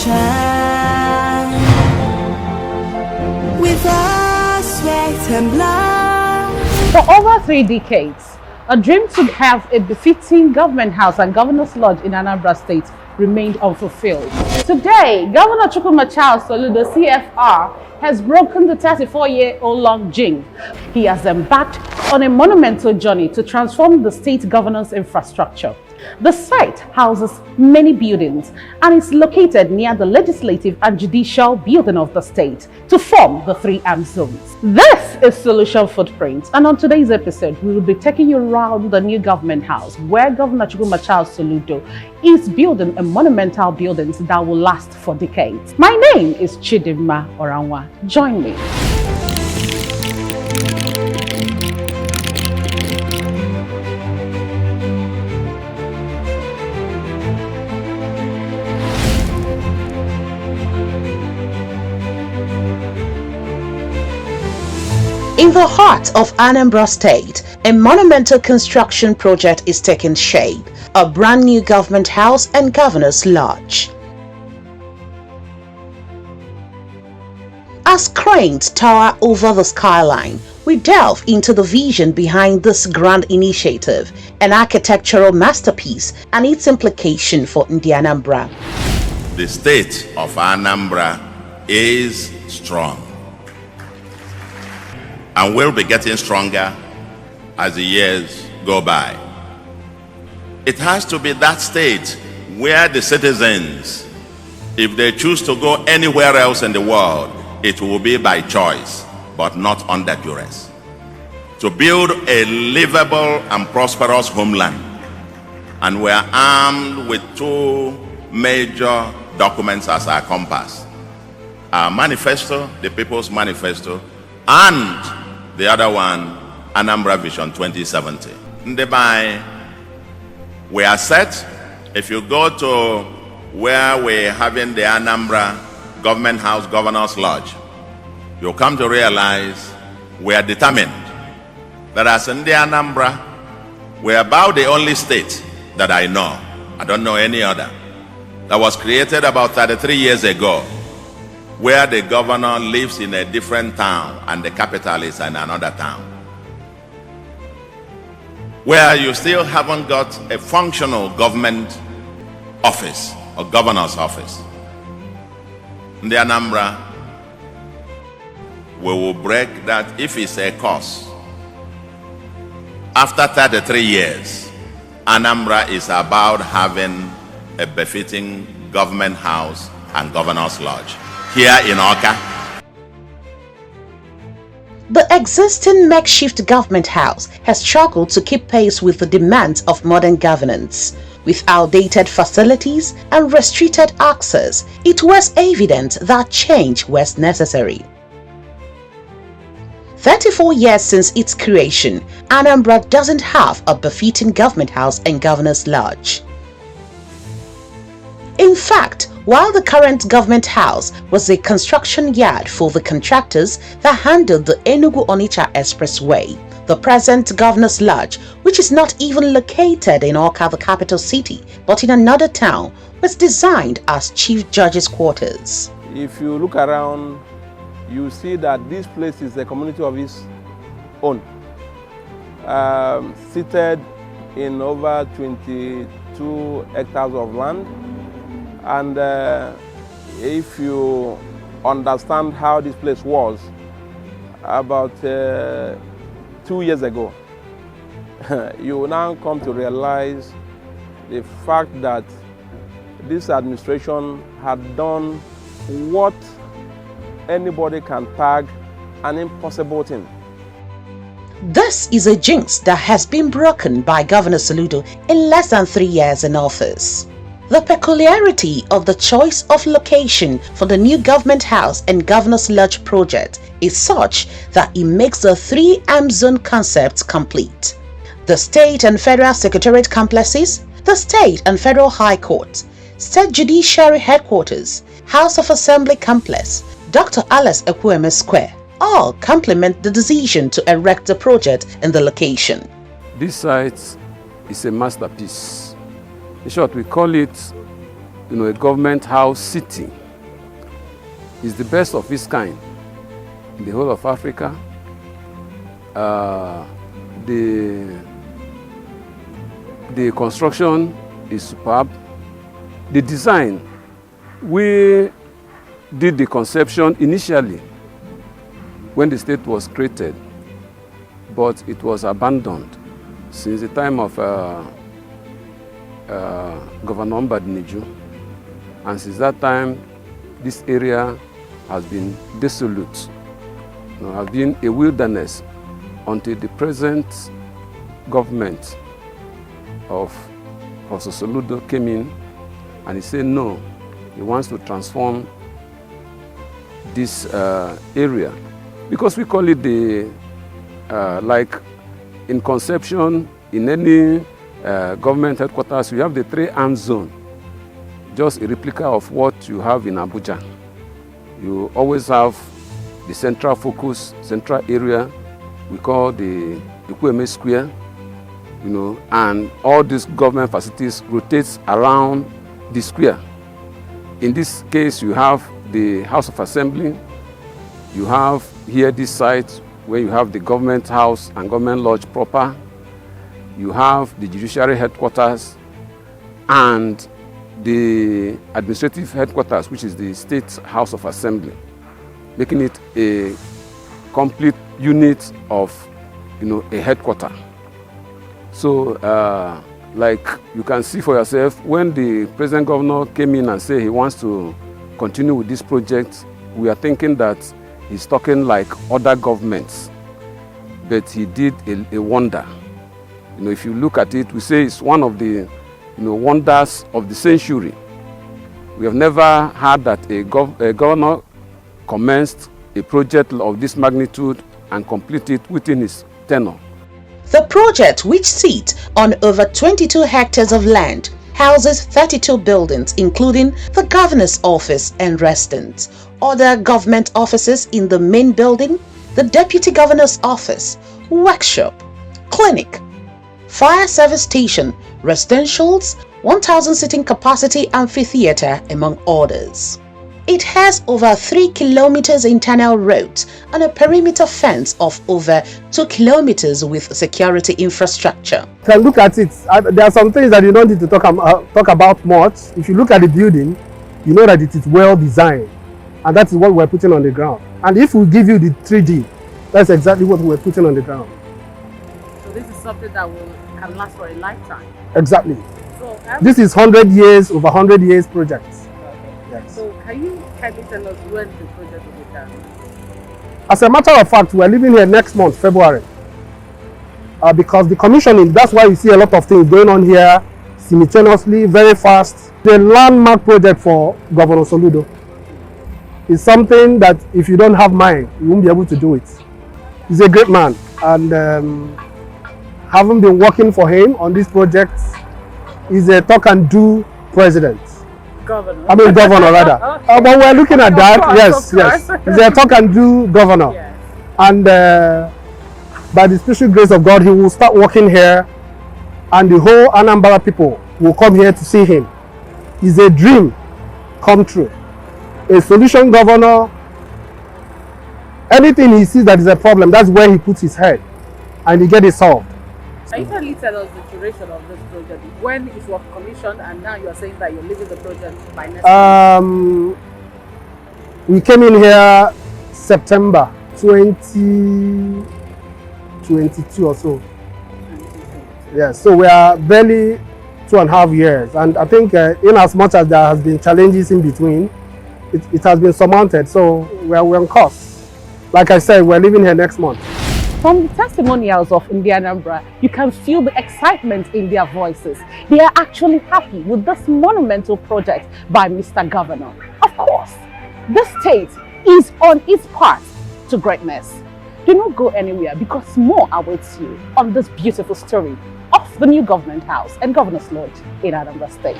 shine with our sweat and blood. For over 3 decades, a dream to have a befitting government house and governor's lodge in Anambra State remained unfulfilled. Today, Governor Gov Soludo, CFR, has broken the 34-year-old jinx. He has embarked on a monumental journey to transform the state governance infrastructure. The site houses many buildings and is located near the legislative and judicial building of the state to form the 3 armed zones. This is Solution Footprint, and on today's episode, we will be taking you around the new government house where Governor Gov Soludo is building a monumental building that will last for decades. My name is Chidimma Oranwa. Join me. In the heart of Anambra State, a monumental construction project is taking shape, a brand new government house and governor's lodge. As cranes tower over the skyline, we delve into the vision behind this grand initiative, an architectural masterpiece and its implication for Anambra. The state of Anambra is strong and will be getting stronger as the years go by. It has to be that state where the citizens, if they choose to go anywhere else in the world, it will be by choice, but not under duress. To build a livable and prosperous homeland. And we are armed with 2 major documents as our compass. Our manifesto, the People's Manifesto, and the other one, Anambra Vision 2070. Thereby, we are set. If you go to where we're having the Anambra Government House Governor's Lodge, you'll come to realize we are determined that as in the Anambra, we're about the only state that I know, I don't know any other, that was created about 33 years ago, where the governor lives in a different town and the capital is in another town. Where you still haven't got a functional government office or governor's office. In the Anambra, we will break that if it's a course. After 33 years, Anambra is about having a befitting government house and governor's lodge here in Awka. The existing makeshift government house has struggled to keep pace with the demands of modern governance. With outdated facilities and restricted access, it was evident that change was necessary. 34 years since its creation, Anambra doesn't have a befitting government house and governor's lodge. In fact, while the current government house was a construction yard for the contractors that handled the Enugu-Onitsha Expressway, the present governor's lodge, which is not even located in Awka, the capital city, but in another town, was designed as chief judge's quarters. If you look around, you see that this place is a community of its own, seated in over 22 hectares of land. And if you understand how this place was about 2 years ago, you will now come to realize the fact that this administration had done what anybody can tag an impossible thing. This is a jinx that has been broken by Governor Soludo in less than 3 years in office. The peculiarity of the choice of location for the new government house and governor's lodge project is such that it makes the 3 armed zone concepts complete. The state and federal secretariat complexes, the state and federal high court, state judiciary headquarters, House of Assembly complex, Dr. Alice Ekwueme Square, all complement the decision to erect the project in the location. This site is a masterpiece. In short, we call it a government house city. It's the best of its kind in the whole of Africa. The construction is superb. The design, we did the conception initially when the state was created, but it was abandoned since the time of Governor Anambra. And since that time, this area has been desolate, has been a wilderness until the present government of Gov Soludo came in and he said no, he wants to transform this area, because we call it the, like in conception, in any government headquarters, you have the 3-arm zone, just a replica of what you have in Abuja. You always have the central focus, central area, we call the Ikweme Square, and all these government facilities rotates around the square. In this case, you have the House of Assembly, you have here this site where you have the government house and government lodge proper, you have the judiciary headquarters and the administrative headquarters, which is the State House of Assembly, making it a complete unit of a headquarter. So like you can see for yourself, when the present governor came in and said he wants to continue with this project, we are thinking that he's talking like other governments, but he did a wonder. If you look at it, we say it's one of the wonders of the century. We have never had that a governor commenced a project of this magnitude and complete it within his tenure. The project, which sits on over 22 hectares of land, houses 32 buildings, including the governor's office and residence, other government offices in the main building, the deputy governor's office, workshop, clinic, fire service station, residentials, 1,000 seating capacity amphitheater, among others. It has over 3 kilometers internal roads and a perimeter fence of over 2 kilometers with security infrastructure. You can look at it. There are some things that you don't need to talk about much. If you look at the building, you know that it is well designed, and that is what we're putting on the ground. And if we give you the 3D, that's exactly what we're putting on the ground. So this is something that can last for a lifetime. Exactly. So this is 100 years, over 100 years project. Yes. So can you kindly tell us when the project will be done? As a matter of fact, we're leaving here next month, February. Because the commissioning, that's why you see a lot of things going on here simultaneously, very fast. The landmark project for Governor Soludo is something that if you don't have mind, you won't be able to do it. He's a great man, and having been working for him on this project, he's a talk and do president. Governor. I mean governor rather. Okay. But we're looking at that. Course, yes. He's a talk and do governor. Yes. And by the special grace of God, he will start working here, and the whole Anambra people will come here to see him. It's a dream come true. A solution governor, anything he sees that is a problem, that's where he puts his head and he gets it solved. Can you kindly tell us the duration of this project? When it was commissioned, and now you are saying that you're leaving the project by next month? We came in here September 2022 or so. Yes, so we are barely 2.5 years, and I think in as much as there has been challenges in between, it has been surmounted, so we're on course. Like I said, we're leaving here next month. From the testimonials of Anambra, you can feel the excitement in their voices. They are actually happy with this monumental project by Mr. Governor. Of course, the state is on its path to greatness. Do not go anywhere, because more awaits you on this beautiful story of the new government house and governor's lodge in Anambra State.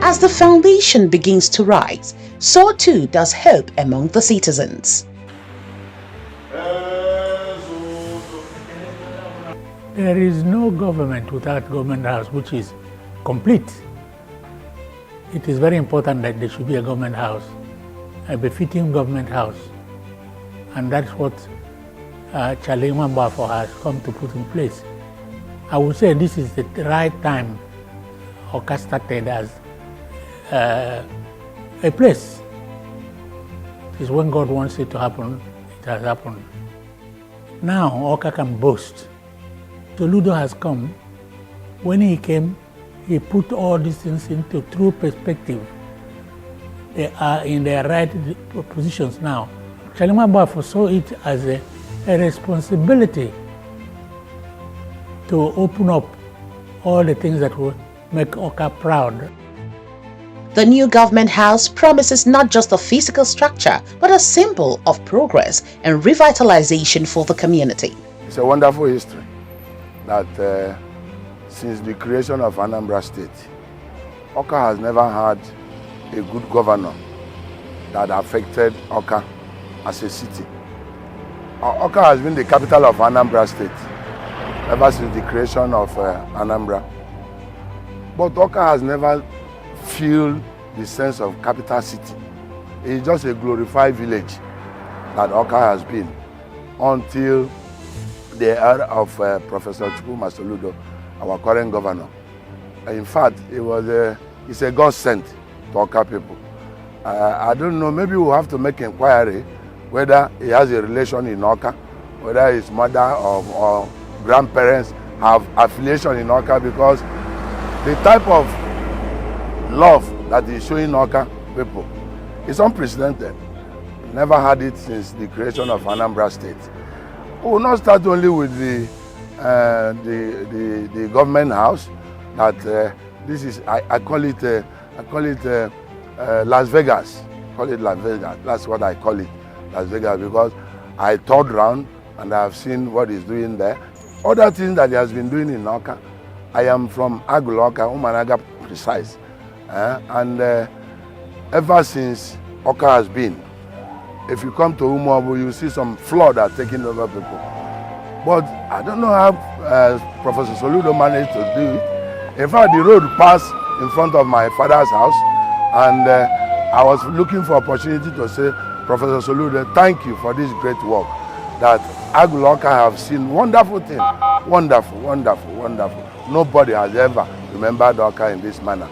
As the foundation begins to rise, so too does hope among the citizens. There is no government without government house which is complete. It is very important that there should be a government house, a befitting government house. And that's what Anambra has come to put in place. I would say this is the right time Awka started as a place. It is when God wants it to happen, it has happened. Now Awka can boast. Soludo has come. When he came, he put all these things into true perspective. They are in their right positions now. Anambra saw it as a responsibility to open up all the things that will make Awka proud. The new government house promises not just a physical structure, but a symbol of progress and revitalization for the community. It's a wonderful history that since the creation of Anambra State, Awka has never had a good governor that affected Awka as a city. Awka has been the capital of Anambra State ever since the creation of Anambra. But Awka has never felt the sense of capital city. It's just a glorified village that Awka has been until the era of Professor Soludo, our current governor. In fact, it's a God sent to Awka people. I don't know, maybe we'll have to make inquiry whether he has a relation in Awka, whether his mother or grandparents have affiliation in Awka, because the type of love that he's showing Awka people is unprecedented. Never had it since the creation of Anambra State. We will not start only with the government house. That this is I call it Las Vegas. Call it Las Vegas. That's what I call it, Las Vegas, because I toured around and I have seen what he's doing there. Other things that he has been doing in Awka. I am from Agulawka, Umanaga precise, and ever since Awka has been, if you come to Umuabu, you see some flood are taking over people. But I don't know how Professor Soludo managed to do it. In fact, the road passed in front of my father's house, and I was looking for opportunity to say, Professor Soludo, thank you for this great work that Agulawka have seen. Wonderful thing, wonderful, wonderful, wonderful. Nobody has ever remembered Awka in this manner.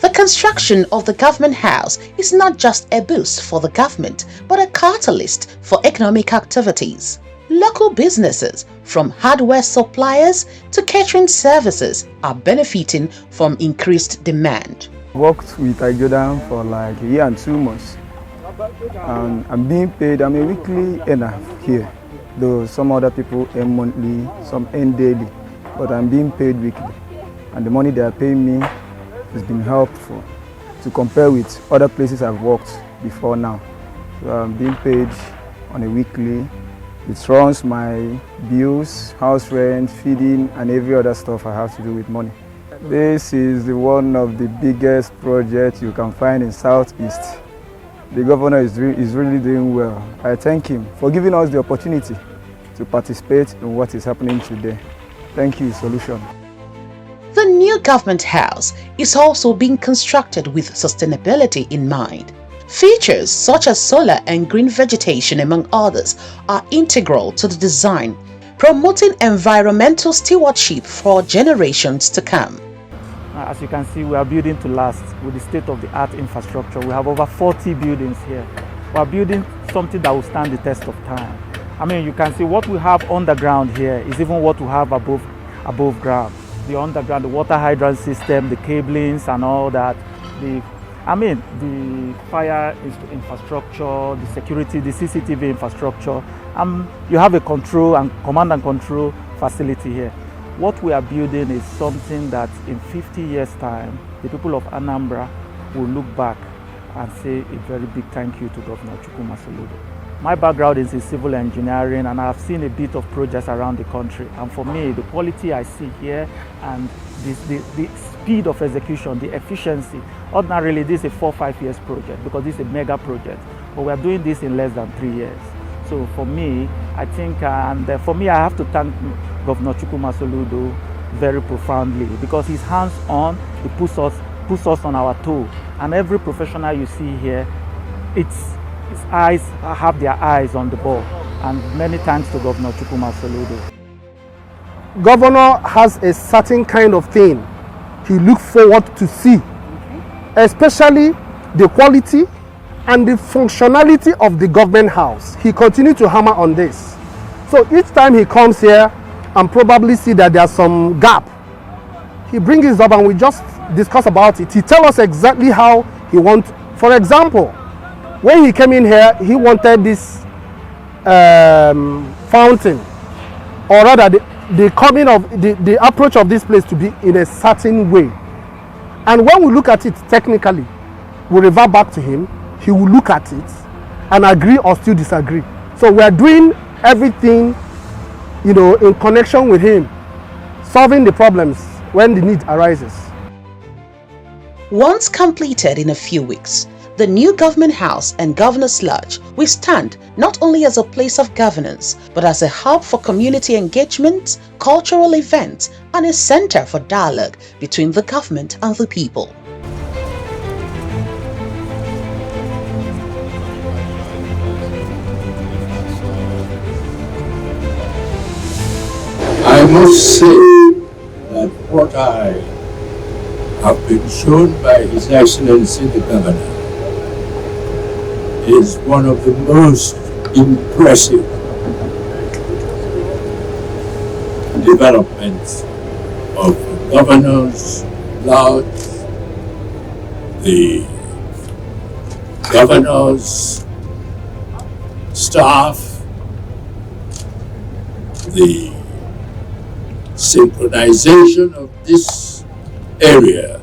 The construction of the government house is not just a boost for the government, but a catalyst for economic activities. Local businesses, from hardware suppliers to catering services, are benefiting from increased demand. Worked with Jordan for like a year and 2 months, and I'm being paid. I'm a weekly earner here, though some other people earn monthly, some earn daily, but I'm being paid weekly, and the money they are paying me has been helpful to compare with other places I've worked before now. So I'm being paid on a weekly. It runs my bills, house rent, feeding, and every other stuff I have to do with money. This is one of the biggest projects you can find in Southeast. The governor is really doing well. I thank him for giving us the opportunity to participate in what is happening today. Thank you, Solution. The new government house is also being constructed with sustainability in mind. Features such as solar and green vegetation, among others, are integral to the design, promoting environmental stewardship for generations to come. As you can see, we are building to last with the state-of-the-art infrastructure. We have over 40 buildings here. We are building something that will stand the test of time. I mean, you can see what we have underground here is even what we have above ground. The underground, the water hydrant system, the cablings and all that, the fire infrastructure, the security, the CCTV infrastructure. You have a control and command and control facility here. What we are building is something that in 50 years' time, the people of Anambra will look back and say a very big thank you to Governor Chukwuma Soludo. My background is in civil engineering, and I've seen a bit of projects around the country. And for me, the quality I see here and the speed of execution, the efficiency, ordinarily this is a 4-5 years project because this is a mega project. But we are doing this in less than 3 years. So for me, I think, for me, I have to thank Governor Chukwuma Soludo very profoundly because he's hands-on, he puts us on our toe. And every professional you see here, his eyes have their eyes on the ball. And many thanks to Governor Chukwuma Soludo. Governor has a certain kind of thing he looks forward to see, especially the quality and the functionality of the government house. He continues to hammer on this. So each time he comes here and probably see that there's some gap, he brings it up and we just discuss about it. He tells us exactly how he wants. For example, when he came in here, he wanted this fountain, or rather the approach of this place to be in a certain way. And when we look at it technically, we revert back to him. He will look at it and agree or still disagree. So we are doing everything, in connection with him, solving the problems when the need arises. Once completed in a few weeks, the new government house and governor's lodge will stand not only as a place of governance, but as a hub for community engagement, cultural events, and a center for dialogue between the government and the people. I must say that what I have been shown by His Excellency the Governor is one of the most impressive developments of the Governor's Lodge, the Governor's staff, the synchronization of this area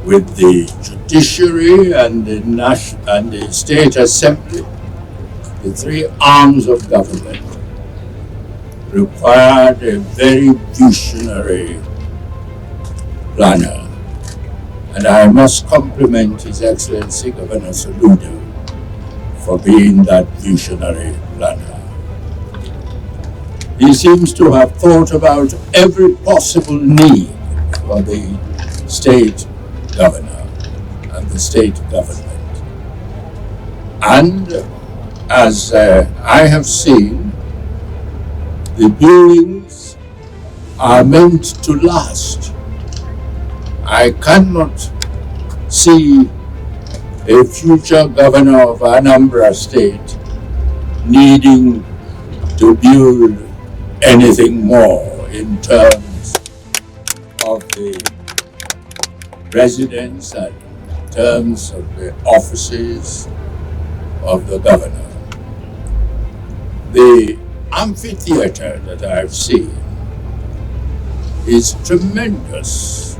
with the judiciary and the state assembly, the three arms of government, required a very visionary planner. And I must compliment His Excellency Governor Soludo for being that visionary planner. He seems to have thought about every possible need for the state governor and the state government. And as I have seen, the buildings are meant to last. I cannot see a future governor of Anambra State needing to build anything more in terms of the residence and in terms of the offices of the governor. The amphitheater that I've seen is tremendous.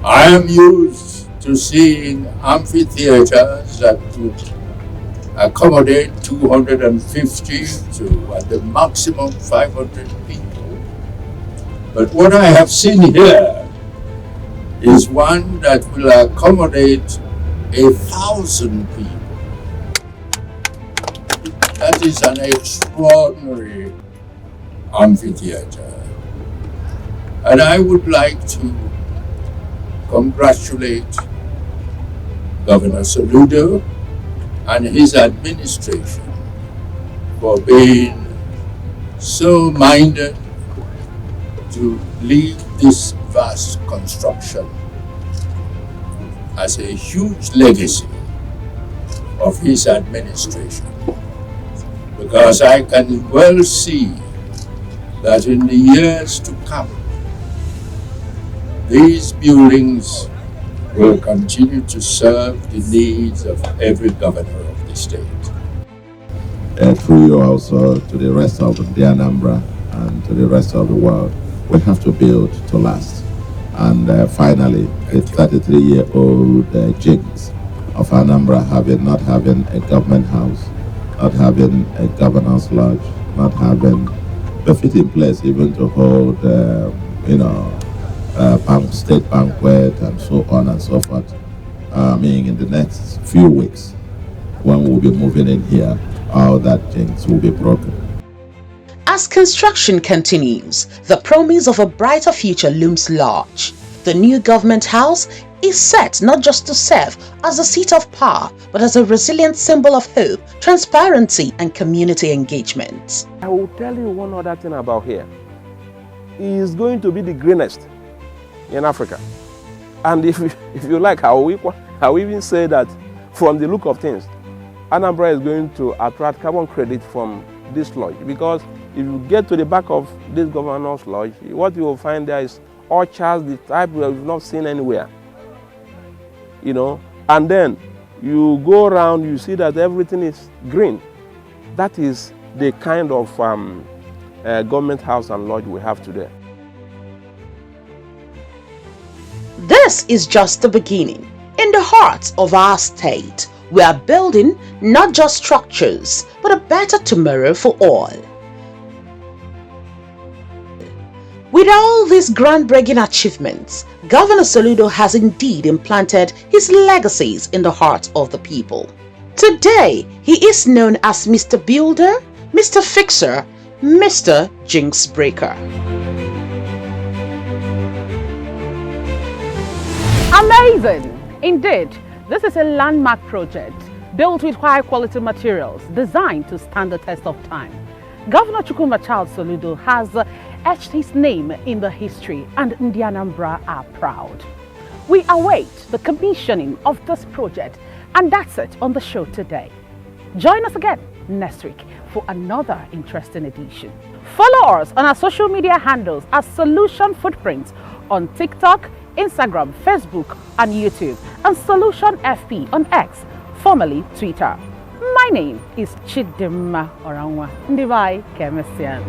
I am used to seeing amphitheaters that would accommodate 250 to at the maximum 500 people. But what I have seen here is one that will accommodate 1,000 people. That is an extraordinary amphitheater. And I would like to congratulate Governor Soludo and his administration for being so minded to lead this vast construction as a huge legacy of his administration. Because I can well see that in the years to come, these buildings will continue to serve the needs of every governor of the state. Through you also to the rest of the Anambra and and to the rest of the world. We have to build to last. And finally, a 33-year-old Jinx of Anambra not having a government house, not having a governor's lodge, not having the fitting place even to hold, state banquet and so on and so forth. In the next few weeks, when we'll be moving in here, all that Jinx will be broken. As construction continues, the promise of a brighter future looms large. The new government house is set not just to serve as a seat of power, but as a resilient symbol of hope, transparency, and community engagement. I will tell you one other thing about here. It is going to be the greenest in Africa. And if you like, I will even say that from the look of things, Anambra is going to attract carbon credit from this lodge, because if you get to the back of this governor's lodge, what you will find there is orchards, the type we have not seen anywhere. And then you go around, you see that everything is green. That is the kind of government house and lodge we have today. This is just the beginning. In the heart of our state, we are building not just structures, but a better tomorrow for all. With all these groundbreaking achievements, Governor Soludo has indeed implanted his legacies in the heart of the people. Today, he is known as Mr. Builder, Mr. Fixer, Mr. Jinx Breaker. Amazing! Indeed, this is a landmark project built with high-quality materials designed to stand the test of time. Governor Soludo has etched his name in the history, and the Anambra are proud. We await the commissioning of this project, and that's it on the show today. Join us again next week for another interesting edition. Follow us on our social media handles as Solution Footprints on TikTok, Instagram, Facebook, and YouTube, and Solution FP on X, formerly Twitter. My name is Chidimma Oranwa Ndivai Kemesian.